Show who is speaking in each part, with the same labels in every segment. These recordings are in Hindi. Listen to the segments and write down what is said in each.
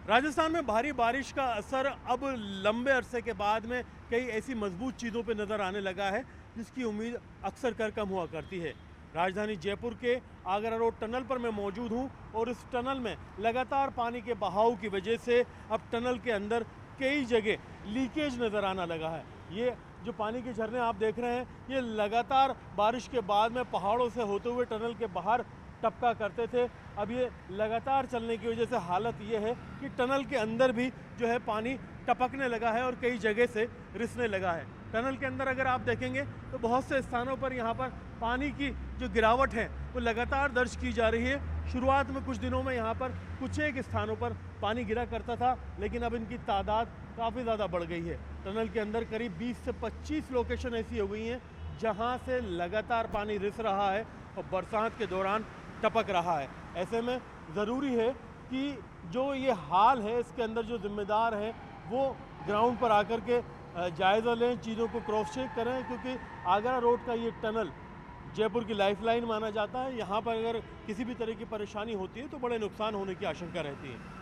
Speaker 1: राजस्थान में भारी बारिश का असर अब लंबे अरसे के बाद में कई ऐसी मजबूत चीज़ों पे नज़र आने लगा है जिसकी उम्मीद अक्सर कर कम हुआ करती है। राजधानी जयपुर के आगरा रोड टनल पर मैं मौजूद हूँ और इस टनल में लगातार पानी के बहाव की वजह से अब टनल के अंदर कई जगह लीकेज नज़र आना लगा है। ये जो पानी के झरने आप देख रहे हैं, ये लगातार बारिश के बाद में पहाड़ों से होते हुए टनल के बाहर टपका करते थे। अब ये लगातार चलने की वजह से हालत ये है कि टनल के अंदर भी जो है पानी टपकने लगा है और कई जगह से रिसने लगा है। टनल के अंदर अगर आप देखेंगे तो बहुत से स्थानों पर यहाँ पर पानी की जो गिरावट है वो लगातार दर्ज की जा रही है। शुरुआत में कुछ दिनों में यहाँ पर कुछ एक स्थानों पर पानी गिरा करता था, लेकिन अब इनकी तादाद काफ़ी ज़्यादा बढ़ गई है। टनल के अंदर करीब 20 से 25 लोकेशन ऐसी हो गई हैं जहाँ से लगातार पानी रिस रहा है और बरसात के दौरान टपक रहा है। ऐसे में ज़रूरी है कि जो ये हाल है इसके अंदर जो जिम्मेदार हैं वो ग्राउंड पर आकर के जायज़ा लें, चीज़ों को क्रॉस चेक करें, क्योंकि आगरा रोड का ये टनल जयपुर की लाइफलाइन माना जाता है। यहाँ पर अगर किसी भी तरह की परेशानी होती है तो बड़े नुकसान होने की आशंका रहती है।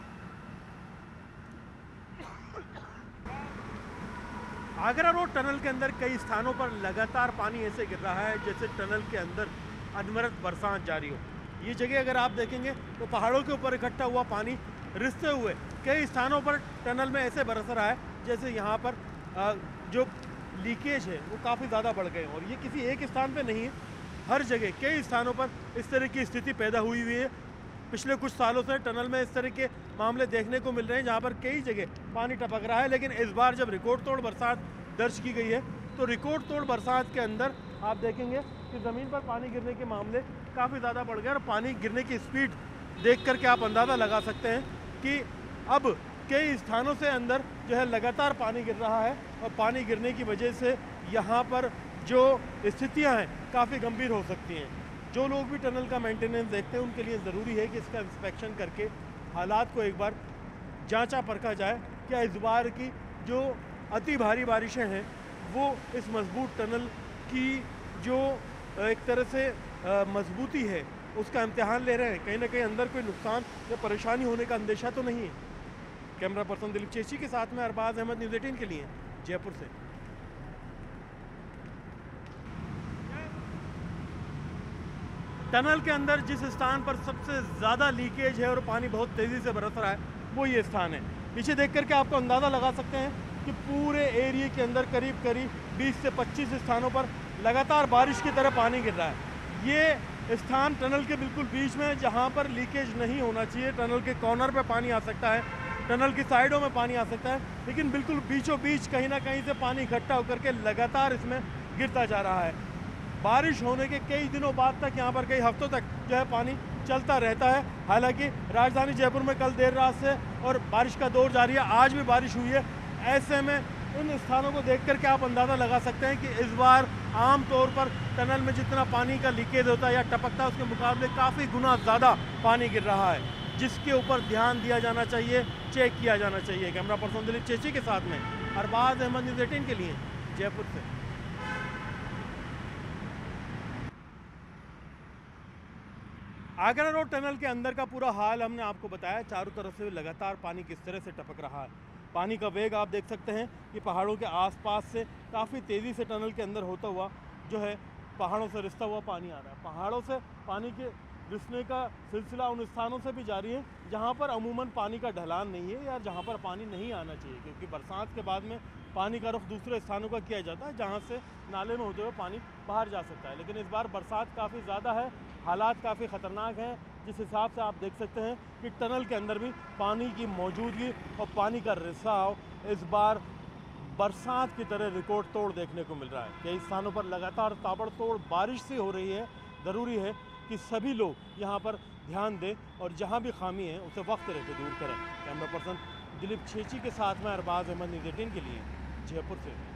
Speaker 1: आगरा रोड टनल के अंदर कई स्थानों पर लगातार पानी ऐसे गिर रहा है जैसे टनल के अंदर अनवरत बरसात जारी हो। ये जगह अगर आप देखेंगे तो पहाड़ों के ऊपर इकट्ठा हुआ पानी रिसते हुए कई स्थानों पर टनल में ऐसे बरस रहा है जैसे यहाँ पर जो लीकेज है वो काफ़ी ज़्यादा बढ़ गए। और ये किसी एक स्थान पे नहीं है, हर जगह कई स्थानों पर इस तरह की स्थिति पैदा हुई हुई है। पिछले कुछ सालों से टनल में इस तरह के मामले देखने को मिल रहे हैं जहाँ पर कई जगह पानी टपक रहा है। लेकिन इस बार जब रिकॉर्ड तोड़ बरसात दर्ज की गई है तो रिकॉर्ड तोड़ बरसात के अंदर आप देखेंगे कि ज़मीन पर पानी गिरने के मामले काफ़ी ज़्यादा बढ़ गए और पानी गिरने की स्पीड देख करके आप अंदाज़ा लगा सकते हैं कि अब कई स्थानों से अंदर जो है लगातार पानी गिर रहा है और पानी गिरने की वजह से यहाँ पर जो स्थितियाँ हैं काफ़ी गंभीर हो सकती हैं। जो लोग भी टनल का मेंटेनेंस देखते हैं उनके लिए ज़रूरी है कि इसका इंस्पेक्शन करके हालात को एक बार जांचा परखा जाए। क्या इस बार की जो अति भारी बारिशें हैं वो इस मजबूत टनल की जो एक तरह से मजबूती है उसका इम्तिहान ले रहे हैं, कहीं ना कहीं अंदर कोई नुकसान या परेशानी होने का अंदेशा तो नहीं है। कैमरा पर्सन दिलीप चेची के साथ में अरबाज अहमद, न्यूज़ 18 के लिए जयपुर से। टनल के अंदर जिस स्थान पर सबसे ज़्यादा लीकेज है और पानी बहुत तेज़ी से बरस रहा है वो ये स्थान है। पीछे देख करके आपको अंदाज़ा लगा सकते हैं कि पूरे एरिया के अंदर करीब करीब 20 से 25 स्थानों पर लगातार बारिश की तरह पानी गिर रहा है। ये स्थान टनल के बिल्कुल बीच में जहाँ पर लीकेज नहीं होना चाहिए। टनल के कॉर्नर पे पानी आ सकता है, टनल की साइडों में पानी आ सकता है, लेकिन बिल्कुल बीचों बीच कहीं ना कहीं से पानी इकट्ठा होकर के लगातार इसमें गिरता जा रहा है। बारिश होने के कई दिनों बाद तक यहाँ पर कई हफ्तों तक जो है पानी चलता रहता है। हालांकि राजधानी जयपुर में कल देर रात से और बारिश का दौर जारी है, आज भी बारिश हुई है। ऐसे में इन स्थानों को देख करके आप अंदाज़ा लगा सकते हैं कि इस बार आम तौर पर टनल में जितना पानी का लीकेज होता है या टपकता है उसके मुकाबले काफ़ी गुना ज़्यादा पानी गिर रहा है, जिसके ऊपर ध्यान दिया जाना चाहिए, चेक किया जाना चाहिए। कैमरा पर्सन दिलीप चेची के साथ में अरबाज अहमद, न्यूज़ 18 के लिए जयपुर से। आगरा रोड टनल के अंदर का पूरा हाल हमने आपको बताया। चारों तरफ से लगातार पानी किस तरह से टपक रहा है। पानी का वेग आप देख सकते हैं कि पहाड़ों के आसपास से काफ़ी तेज़ी से टनल के अंदर होता हुआ जो है पहाड़ों से रिसता हुआ पानी आ रहा है। पहाड़ों से पानी के रिसने का सिलसिला उन स्थानों से भी जारी है जहाँ पर अमूमन पानी का ढलान नहीं है या जहाँ पर पानी नहीं आना चाहिए, क्योंकि बरसात के बाद में पानी का रुख दूसरे स्थानों का किया जाता है जहाँ से नाले में होते हुए पानी बाहर जा सकता है। लेकिन इस बार बरसात काफ़ी ज़्यादा है, हालात काफ़ी ख़तरनाक हैं, जिस हिसाब से आप देख सकते हैं कि टनल के अंदर भी पानी की मौजूदगी और पानी का रिसाव इस बार बरसात की तरह रिकॉर्ड तोड़ देखने को मिल रहा है। कई स्थानों पर लगातार ताबड़तोड़ बारिश सी हो रही है। ज़रूरी है कि सभी लोग यहाँ पर ध्यान दें और जहाँ भी खामी है उसे वक्त रहते दूर करें। कैमरा पर्सन दिलीप चेची के साथ में अरबाज अहमद, न्यूज़ 18 के लिए जयपुर से।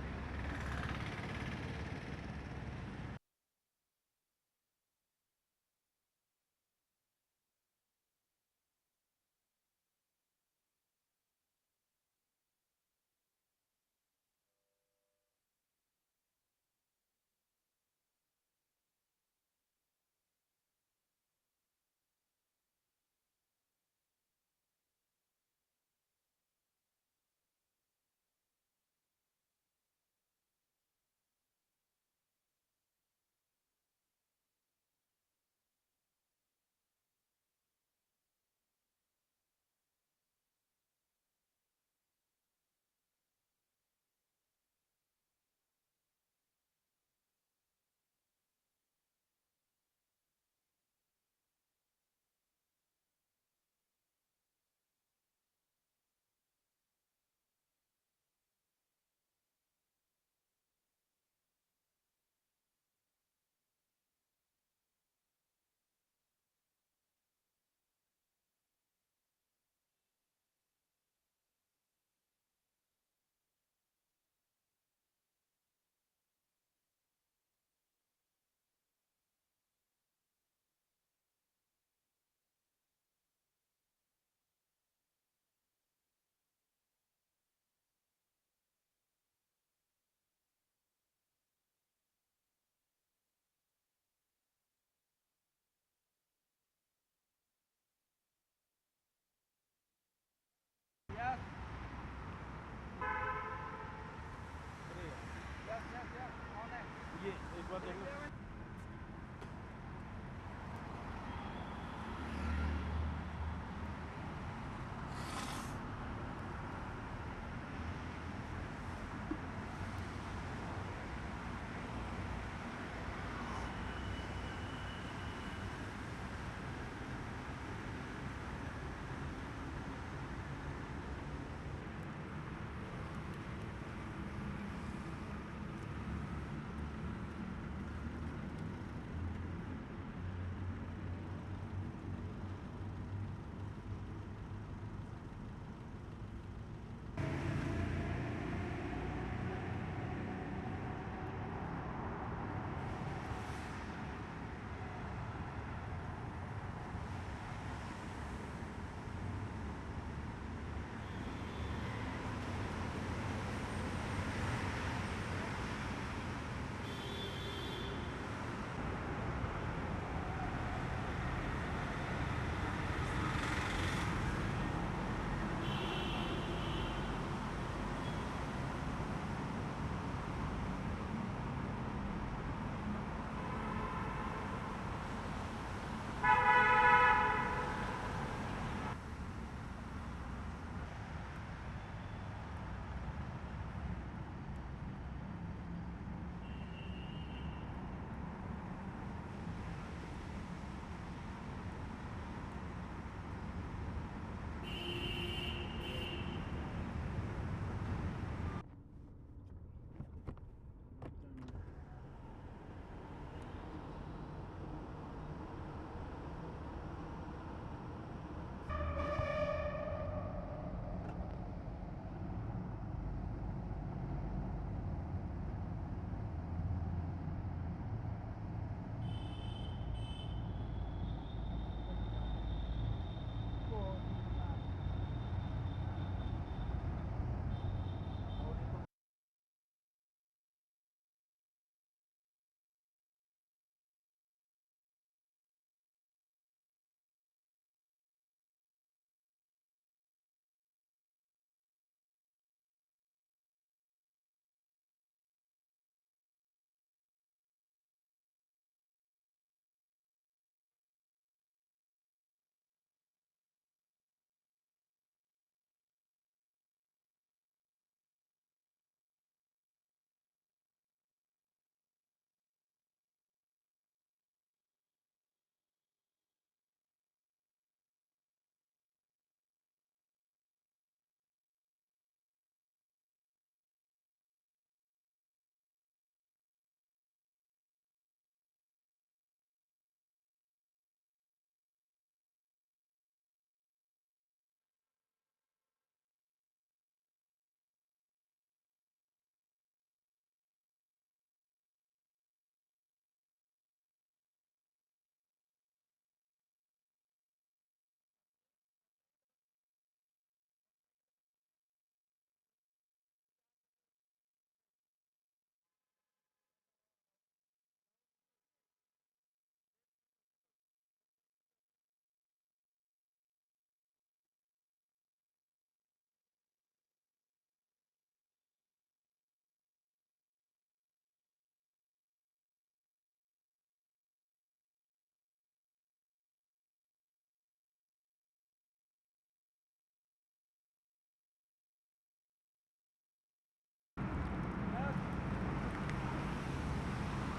Speaker 1: बाद देखेंगे।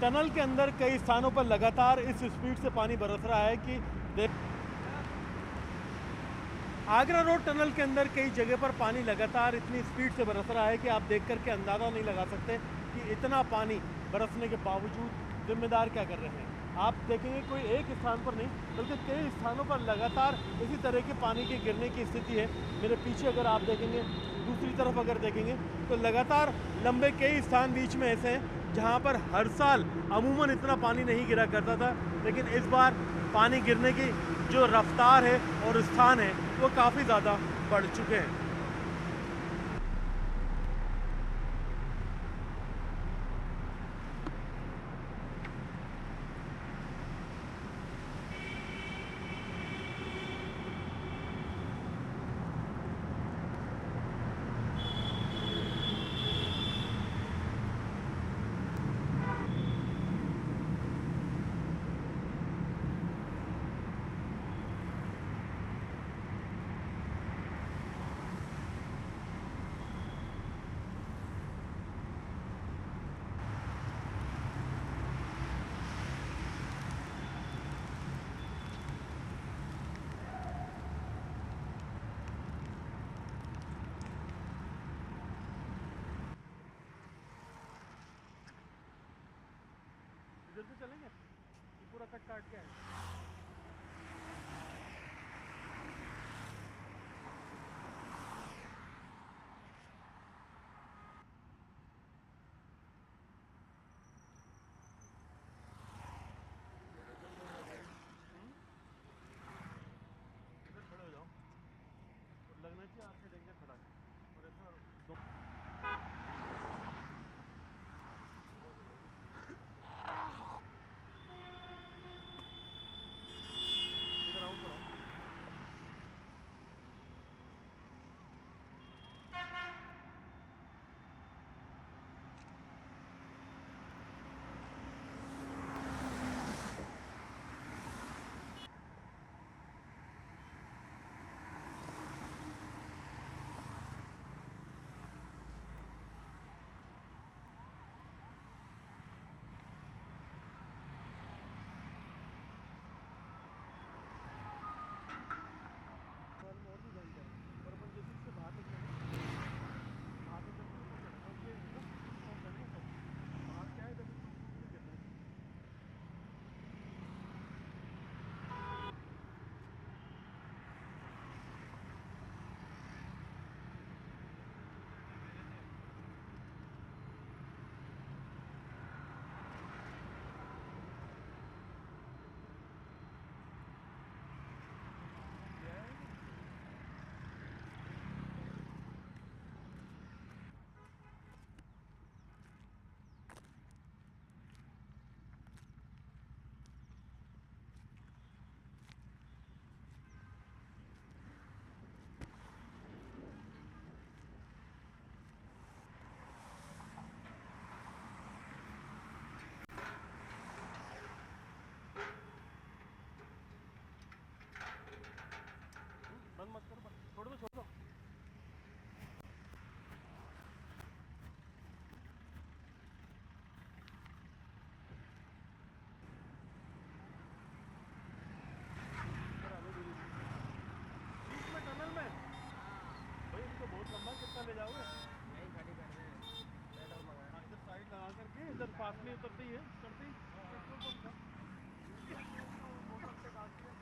Speaker 1: टनल के अंदर कई स्थानों पर लगातार इस स्पीड से पानी बरस रहा है कि आगरा रोड टनल के अंदर कई जगह पर पानी लगातार इतनी स्पीड से बरस रहा है कि आप देख करके अंदाज़ा नहीं लगा सकते कि इतना पानी बरसने के बावजूद जिम्मेदार क्या कर रहे हैं। आप देखेंगे कोई एक स्थान पर नहीं बल्कि कई स्थानों पर लगातार इसी तरह के पानी के गिरने की स्थिति है। मेरे पीछे अगर आप देखेंगे, दूसरी तरफ अगर देखेंगे तो लगातार लंबे कई स्थान बीच में ऐसे हैं जहाँ पर हर साल अमूमन इतना पानी नहीं गिरा करता था, लेकिन इस बार पानी गिरने की जो रफ्तार है और स्थान है वो काफ़ी ज़्यादा बढ़ चुके हैं। इधर से चलेंगे, ये पूरा कट काट के है। इधर खड़े हो जाओ, और लगना चाहिए आपसे देख के खड़ा है, और ऐसा दो इधर आओ थोड़ा। और भी जानते हैं, और अपन जैसे इससे बाहर निकलेंगे, बाहर निकल के ऊपर चढ़ेंगे, और ये एकदम और चढ़ेंगे सब बाहर क्या है, जब इसको गिरना है। ये है। बंद मत करो, छोड़ दो छोड़ दो। इधर आ लो धीरे धीरे। बीच में टनल में भाई, इनको बहुत लंबा, कितना ले जाओगे?
Speaker 2: यही खड़ी कर रहे हैं, पेट्रोल मंगा
Speaker 1: हाँ, इधर साइड लगा करके इधर पास में उतरते ही है, चढ़ते ही पेट्रोल पंप था। मोटर से डाल दिया।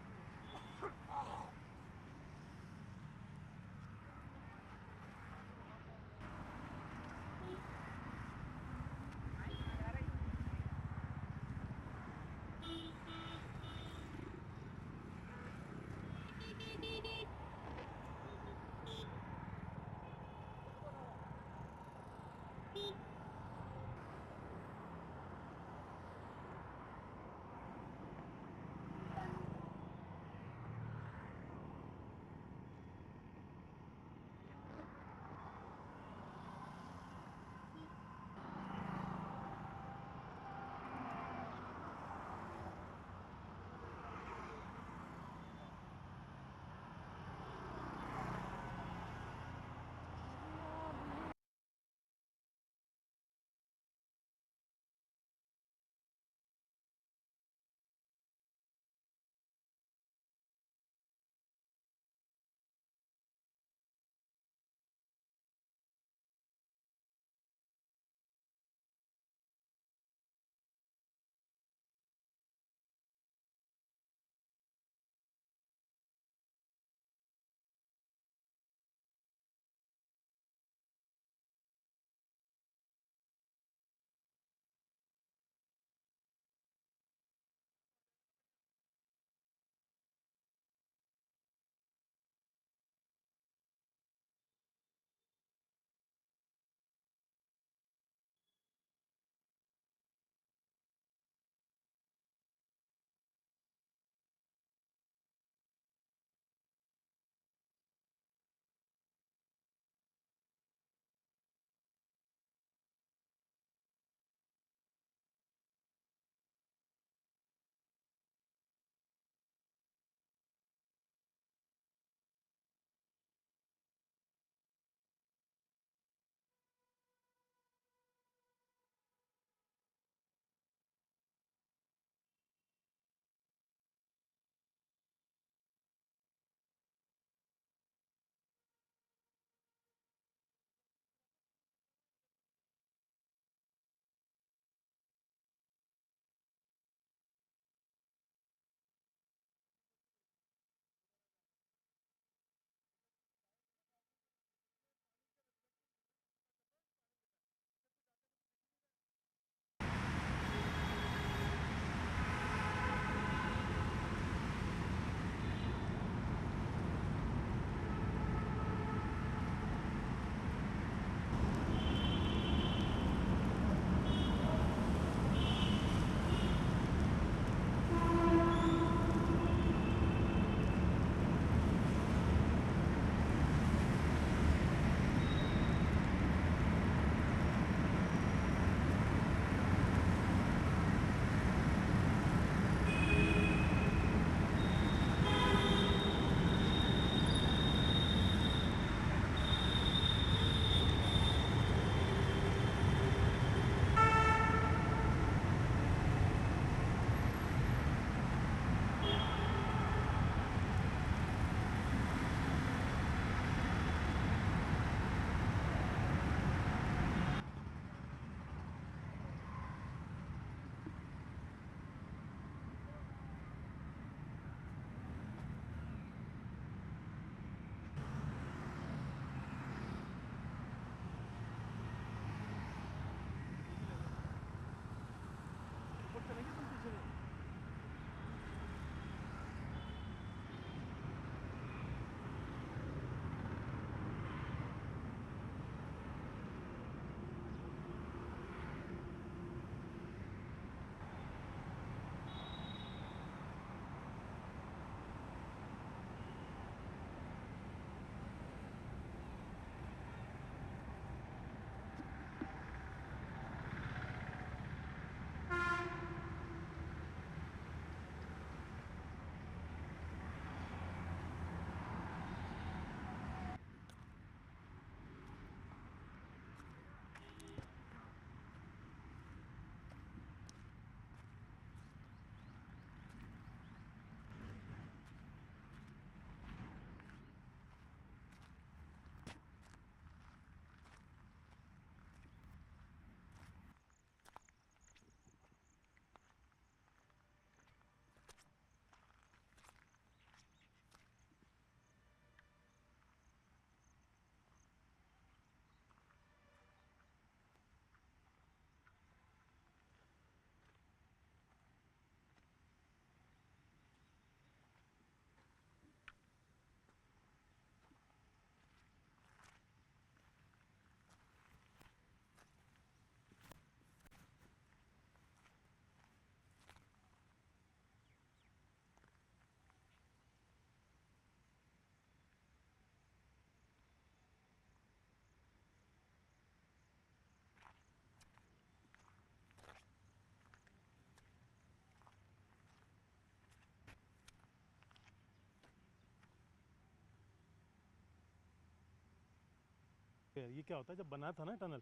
Speaker 1: ये क्या होता है, जब बना था ना टनल
Speaker 2: हाँ।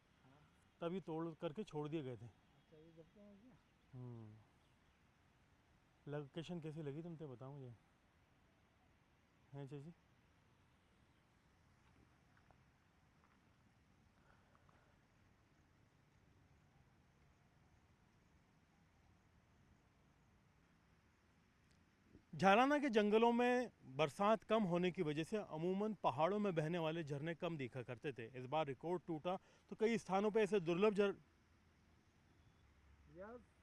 Speaker 1: तभी तोड़ करके छोड़ दिए गए थे।
Speaker 2: अच्छा, ये जब क्या हो गया?
Speaker 1: लोकेशन कैसी लगी तुमसे बताओ मुझे, हैं चाची? झालाना के जंगलों में बरसात कम होने की वजह से अमूमन पहाड़ों में बहने वाले झरने कम दिखा करते थे। इस बार रिकॉर्ड टूटा तो कई स्थानों पर ऐसे दुर्लभ
Speaker 2: यस।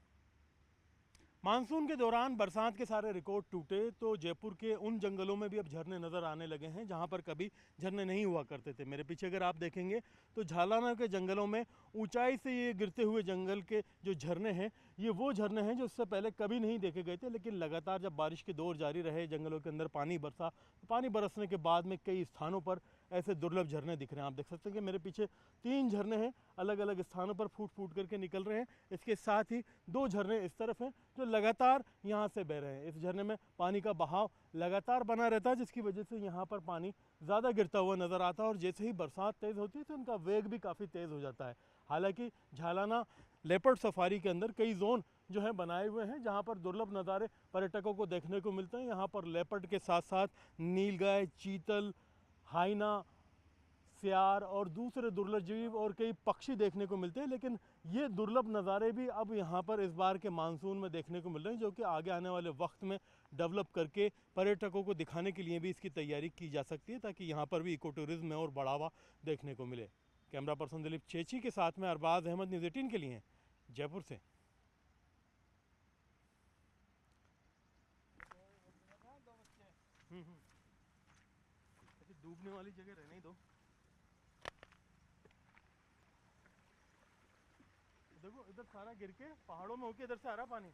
Speaker 1: मानसून के दौरान बरसात के सारे रिकॉर्ड टूटे तो जयपुर के उन जंगलों में भी अब झरने नज़र आने लगे हैं जहां पर कभी झरने नहीं हुआ करते थे। मेरे पीछे अगर आप देखेंगे तो झालाना के जंगलों में ऊंचाई से ये गिरते हुए जंगल के जो झरने हैं, ये वो झरने हैं जो इससे पहले कभी नहीं देखे गए थे। लेकिन लगातार जब बारिश के दौर जारी रहे, जंगलों के अंदर पानी बरसा, तो पानी बरसने के बाद में कई स्थानों पर ऐसे दुर्लभ झरने दिख रहे हैं। आप देख सकते हैं कि मेरे पीछे 3 झरने हैं, अलग अलग स्थानों पर फूट फूट करके निकल रहे हैं। इसके साथ ही 2 झरने इस तरफ हैं जो लगातार यहाँ से बह रहे हैं। इस झरने में पानी का बहाव लगातार बना रहता है, जिसकी वजह से यहाँ पर पानी ज़्यादा गिरता हुआ नज़र आता है और जैसे ही बरसात तेज़ होती है तो इनका वेग भी काफ़ी तेज़ हो जाता है। हालांकि झालाना लेपर्ड सफारी के अंदर कई जोन जो है बनाए हुए हैं जहाँ पर दुर्लभ नज़ारे पर्यटकों को देखने को मिलते हैं। यहाँ पर लेपर्ड के साथ साथ नीलगाय, चीतल, हाइना, सियार और दूसरे दुर्लभ जीव और कई पक्षी देखने को मिलते हैं। लेकिन ये दुर्लभ नज़ारे भी अब यहाँ पर इस बार के मानसून में देखने को मिल रहे हैं, जो कि आगे आने वाले वक्त में डेवलप करके पर्यटकों को दिखाने के लिए भी इसकी तैयारी की जा सकती है, ताकि यहाँ पर भी इको टूरिज्म में और बढ़ावा देखने को मिले। कैमरा पर्सन दिलीप चेची के साथ में अरबाज अहमद, न्यूज़ 18 के लिए जयपुर से।
Speaker 2: दो बच्चे।
Speaker 1: डूबने वाली जगह रहने ही दो। देखो इधर सारा गिर के पहाड़ों में होके इधर से आ रहा पानी।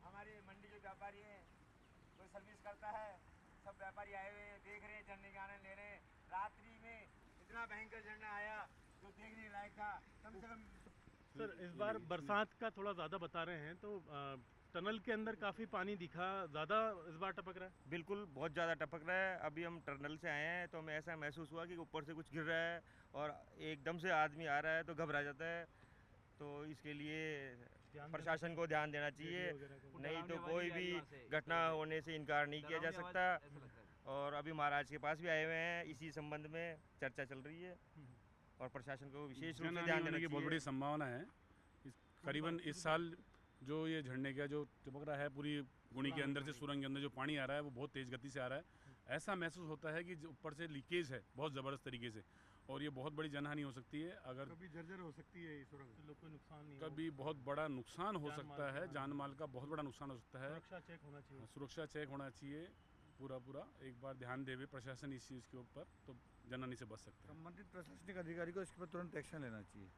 Speaker 2: हमारे मंडी जो व्यापारी हैं, कोई सर्विस करता है, सब व्यापारी आए हुए हैं, देख रहे हैं, झरने का आनंद ले रहे हैं। रात्रि में इतना भयंकर झरना आया जो देखने लायक था। कम से कम
Speaker 1: सर इस बार बरसात का थोड़ा ज़्यादा बता रहे हैं तो टनल के अंदर काफ़ी पानी दिखा, ज़्यादा इस बार टपक रहा है।
Speaker 2: बिल्कुल बहुत ज़्यादा टपक रहा है। अभी हम टनल से आए हैं तो हमें ऐसा महसूस हुआ कि ऊपर से कुछ गिर रहा है और एकदम से आदमी आ रहा है तो घबरा जाता है। तो इसके लिए प्रशासन को ध्यान देना चाहिए, नहीं तो कोई भी घटना होने से इनकार नहीं किया जा सकता। और अभी महाराज के पास भी आए हुए हैं, इसी संबंध में चर्चा चल रही है और प्रशासन को विशेष रूप से ध्यान देना
Speaker 3: की बहुत बड़ी
Speaker 2: चाहिए।
Speaker 3: संभावना है। करीबन इस साल जो ये झरने का जो टपक रहा है, पूरी गुणी के अंदर से सुरंग के अंदर जो पानी आ रहा है वो बहुत तेज़ गति से आ रहा है। ऐसा महसूस होता है कि ऊपर से लीकेज है बहुत ज़बरदस्त तरीके से, और ये बहुत बड़ी जनहानि हो सकती है। अगर
Speaker 1: कभी जर्जर हो सकती है सुरंग, तो कोई नुकसान नहीं
Speaker 3: कभी बहुत बड़ा नुकसान हो
Speaker 1: जान माल
Speaker 3: सकता है,
Speaker 1: का,
Speaker 3: जान माल का बहुत बड़ा नुकसान हो सकता है।
Speaker 1: सुरक्षा चेक होना चाहिए।
Speaker 3: सुरक्षा चेक होना चाहिए पूरा एक बार ध्यान देवे प्रशासन इस चीज़ के ऊपर, तो जनहानि से बच सकता है।
Speaker 4: संबंधित प्रशासनिक अधिकारी को इसके पर तुरंत एक्शन लेना चाहिए।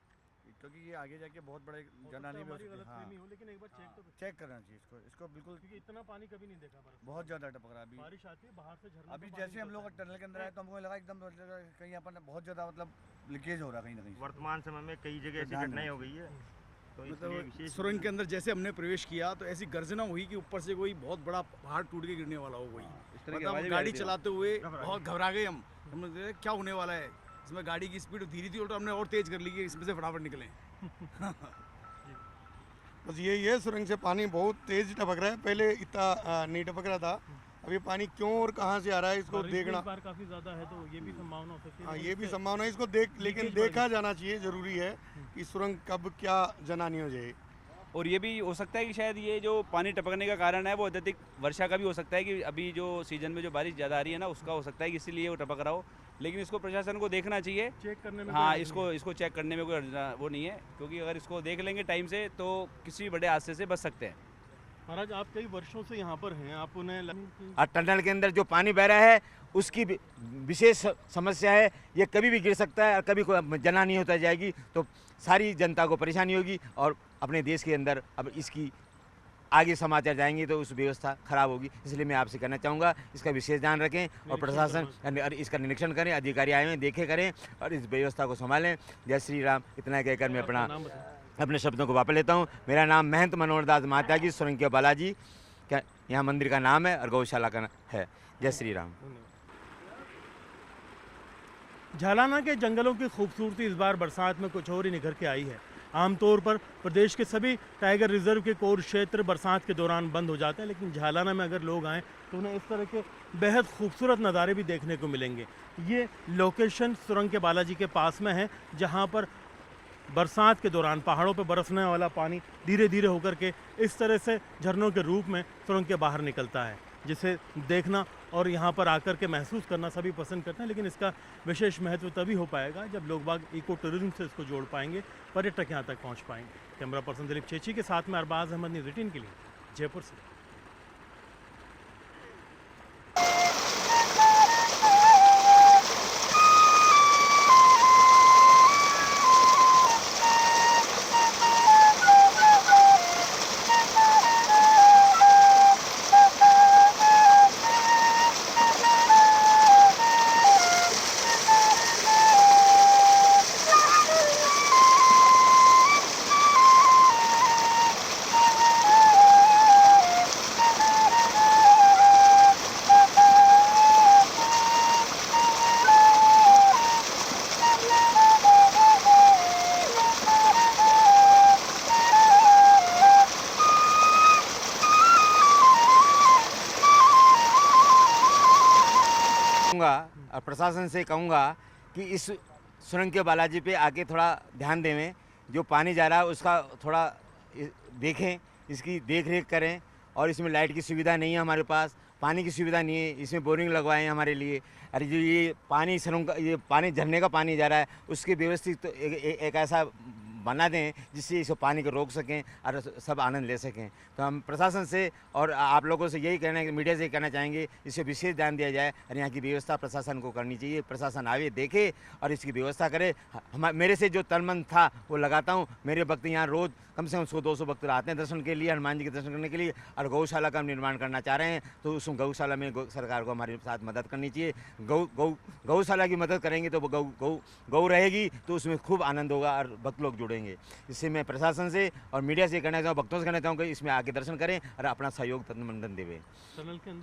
Speaker 4: क्योंकि ये आगे जाके बहुत बड़े जनहानि भी हो सकती है। हाँ,
Speaker 1: लेकिन एक बार चेक तो
Speaker 4: चेक करना चाहिए इसको बिल्कुल।
Speaker 1: क्योंकि इतना पानी कभी नहीं देखा बरस
Speaker 4: बहुत ज़्यादा टपक रहा है अभी।
Speaker 1: बारिश आती है बाहर से झरना
Speaker 4: अभी जैसे हम लोग टनल के अंदर आए तो हमको लगा एकदम कहीं अपन बहुत ज़्यादा मतलब लीकेज हो रहा है कहीं ना कहीं।
Speaker 2: वर्तमान समय में कई जगह ऐसी
Speaker 4: ध्यान
Speaker 2: घटनाएं
Speaker 4: देना
Speaker 2: हो गई है, तो इसलिए
Speaker 5: मतलब
Speaker 2: विशेष
Speaker 5: सुरंग के अंदर जैसे हमने प्रवेश किया तो ऐसी गर्जना हुई कि ऊपर से कोई बहुत बड़ा पहाड़ टूट के गिरने वाला हो कोई। मतलब गाड़ी चलाते हुए बहुत घबरा गए हम समझ क्या होने वाला है। इसमें गाड़ी की स्पीड धीरे थी और हमने और तेज कर ली कि इसमें से फटाफट निकले।
Speaker 6: बस यही है, सुरंग से पानी बहुत तेज टपक रहा है, पहले इतना नहीं टपक रहा था। अब ये पानी क्यों और कहाँ से आ रहा है इसको देखना,
Speaker 1: बार काफी ज्यादा है तो ये भी संभावना हो सकती है।
Speaker 6: हाँ ये भी संभावना है, इसको लेकिन देखा जाना चाहिए, जरूरी है कि सुरंग कब क्या जनहानि हो जाए।
Speaker 7: और ये भी हो सकता है कि शायद ये जो पानी टपकने का कारण है वो अत्यधिक वर्षा का भी हो सकता है कि अभी जो सीजन में जो बारिश ज़्यादा आ रही है ना उसका हो सकता है कि इसीलिए वो टपक रहा हो। लेकिन इसको प्रशासन को देखना चाहिए,
Speaker 1: चेक करने में
Speaker 7: हाँ इसको चेक करने में कोई वो नहीं है, क्योंकि अगर इसको देख लेंगे टाइम से तो किसी बड़े हादसे से बच सकते हैं।
Speaker 1: महाराज आप कई वर्षों से यहाँ पर हैं, आप उन्हें
Speaker 8: और टनल के अंदर जो पानी बह रहा है उसकी विशेष समस्या है, ये कभी भी गिर सकता है और कभी कोई जनहानि होता जाएगी तो सारी जनता को परेशानी होगी और अपने देश के अंदर अब इसकी आगे समाचार जाएंगे तो उस व्यवस्था खराब होगी। इसलिए मैं आपसे कहना चाहूँगा इसका विशेष ध्यान रखें और प्रशासन इसका निरीक्षण करें, अधिकारी आए हैं देखे करें और इस व्यवस्था को संभालें। जय श्री राम। इतना कहकर मैं अपने शब्दों को वापस लेता हूँ। मेरा नाम महंत मनोहर दास महात्यागी, सुरंग के बालाजी क्या यहाँ मंदिर का नाम है और गौशाला का है। जय श्री राम।
Speaker 1: झालाना के जंगलों की खूबसूरती इस बार बरसात में कुछ और ही निखर के आई है। आमतौर पर प्रदेश के सभी टाइगर रिजर्व के कोर क्षेत्र बरसात के दौरान बंद हो जाते हैं, लेकिन झालाना में अगर लोग आएँ तो उन्हें इस तरह के बेहद खूबसूरत नज़ारे भी देखने को मिलेंगे। ये लोकेशन सुरंग के बालाजी के पास में है, जहाँ पर बरसात के दौरान पहाड़ों पर बरसने वाला पानी धीरे धीरे होकर के इस तरह से झरनों के रूप में सुरंग के बाहर निकलता है, जिसे देखना और यहाँ पर आकर के महसूस करना सभी पसंद करते हैं। लेकिन इसका विशेष महत्व तभी हो पाएगा जब लोग बाग इको टूरिज्म से इसको जोड़ पाएंगे, पर्यटक यहाँ तक पहुँच पाएंगे। कैमरा पर्सन दिलीप चेची के साथ में अरबाज अहमद, न्यूज़ 18 के लिए जयपुर से।
Speaker 8: और प्रशासन से कहूँगा कि इस सुरंग के बालाजी पे आके थोड़ा ध्यान देवें, जो पानी जा रहा है उसका थोड़ा देखें, इसकी देख रेख करें। और इसमें लाइट की सुविधा नहीं है हमारे पास, पानी की सुविधा नहीं है, इसमें बोरिंग लगवाएं हमारे लिए। अरे जो ये पानी सुरंग का ये पानी झरने का पानी जा रहा है उसके व्यवस्थित तो एक ऐसा बना दें जिससे इस पानी को रोक सकें और सब आनंद ले सकें। तो हम प्रशासन से और आप लोगों से यही कहना है, मीडिया से कहना चाहेंगे इसे विशेष ध्यान दिया जाए और यहाँ की व्यवस्था प्रशासन को करनी चाहिए। प्रशासन आवे, देखे और इसकी व्यवस्था करे। मेरे से जो तन मन था वो लगाता हूँ। मेरे भक्त यहाँ रोज़ कम से कम 100-200 भक्त आते हैं दर्शन के लिए, हनुमान जी के दर्शन करने के लिए। और गौशाला का हम निर्माण करना चाह रहे हैं तो उस गौशाला में सरकार को हमारे साथ मदद करनी चाहिए। गौशाला की मदद करेंगे तो गौ रहेगी तो उसमें खूब आनंद होगा और भक्त लोग जुड़ेंगे। इससे मैं प्रशासन से और मीडिया से कहना चाहूँ, भक्तों से कहना चाहूँ कि इसमें आके दर्शन करें और अपना सहयोग तन मन धन देवे।
Speaker 1: टनल के अंदर